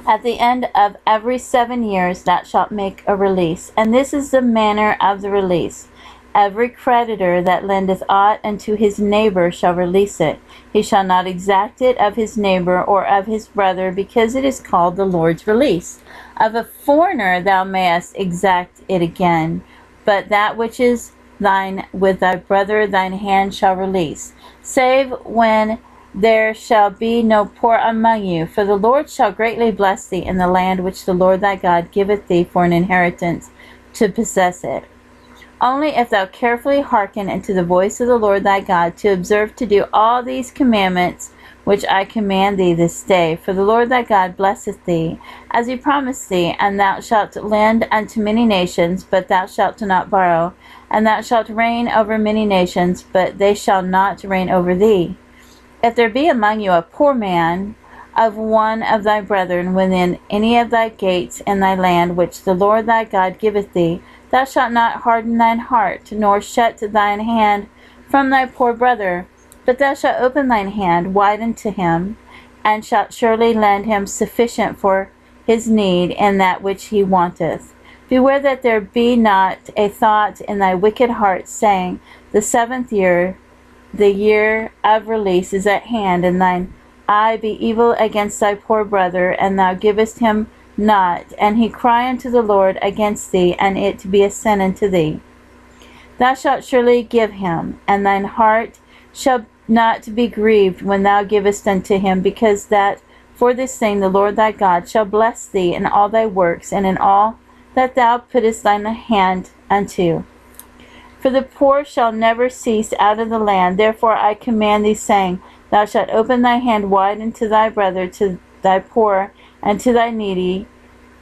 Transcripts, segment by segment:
At the end of every 7 years thou shalt make a release. And this is the manner of the release. Every creditor that lendeth aught unto his neighbor shall release it. He shall not exact it of his neighbor or of his brother, because it is called the Lord's release. Of a foreigner thou mayest exact it again, but that which is thine with thy brother thine hand shall release, save when there shall be no poor among you. For the Lord shall greatly bless thee in the land which the Lord thy God giveth thee for an inheritance to possess it. Only if thou carefully hearken unto the voice of the Lord thy God, to observe to do all these commandments which I command thee this day. For the Lord thy God blesseth thee, as he promised thee, and thou shalt lend unto many nations, but thou shalt not borrow. And thou shalt reign over many nations, but they shall not reign over thee. If there be among you a poor man of one of thy brethren within any of thy gates in thy land, which the Lord thy God giveth thee, thou shalt not harden thine heart, nor shut thine hand from thy poor brother, but thou shalt open thine hand wide unto him, and shalt surely lend him sufficient for his need in that which he wanteth. Beware that there be not a thought in thy wicked heart, saying, the 7th year, the year of release, is at hand, and thine eye be evil against thy poor brother, and thou givest him not, and he cry unto the Lord against thee, and it be a sin unto thee. Thou shalt surely give him, and thine heart shall not be grieved when thou givest unto him, because that for this thing the Lord thy God shall bless thee in all thy works, and in all that thou puttest thine hand unto. For the poor shall never cease out of the land. Therefore I command thee, saying, thou shalt open thy hand wide unto thy brother, to thy poor, and to thy needy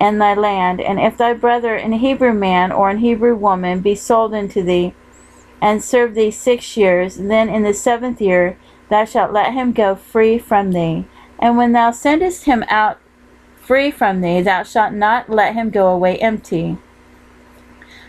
in thy land. And if thy brother, an Hebrew man or an Hebrew woman, be sold unto thee, and serve thee 6 years, then in the 7th year thou shalt let him go free from thee. And when thou sendest him out free from thee, thou shalt not let him go away empty.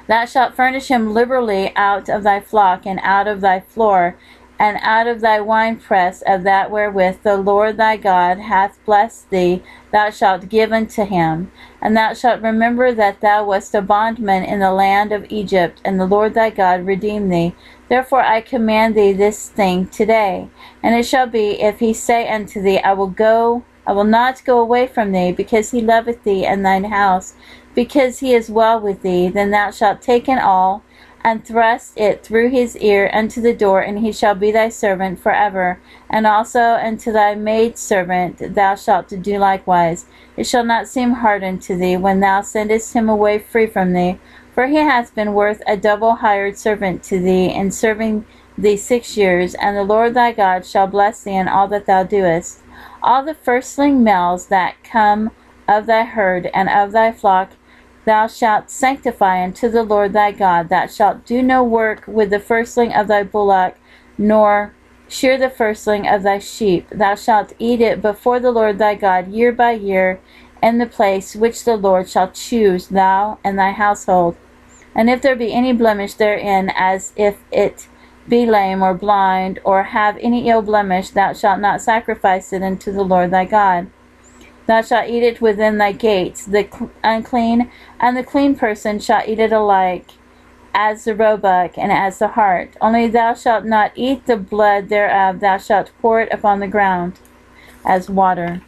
Thou shalt furnish him liberally out of thy flock, and out of thy floor, and out of thy winepress of that wherewith the Lord thy God hath blessed thee, thou shalt give unto him. And thou shalt remember that thou wast a bondman in the land of Egypt, and the Lord thy God redeemed thee. Therefore I command thee this thing today. And it shall be, if he say unto thee, I will not go away from thee, because he loveth thee and thine house, because he is well with thee, then thou shalt take an awl, and thrust it through his ear unto the door, and he shall be thy servant forever. And also unto thy maidservant thou shalt do likewise. It shall not seem hard unto thee when thou sendest him away free from thee, for he hath been worth a double hired servant to thee in serving thee 6 years. And the Lord thy God shall bless thee in all that thou doest. All the firstling males that come of thy herd and of thy flock thou shalt sanctify unto the Lord thy God. Thou shalt do no work with the firstling of thy bullock, nor shear the firstling of thy sheep. Thou shalt eat it before the Lord thy God year by year, in the place which the Lord shall choose, thou and thy household. And if there be any blemish therein, as if it be lame or blind, or have any ill blemish, thou shalt not sacrifice it unto the Lord thy God. Thou shalt eat it within thy gates. The unclean and the clean person shall eat it alike, as the roebuck and as the hart. Only thou shalt not eat the blood thereof. Thou shalt pour it upon the ground as water.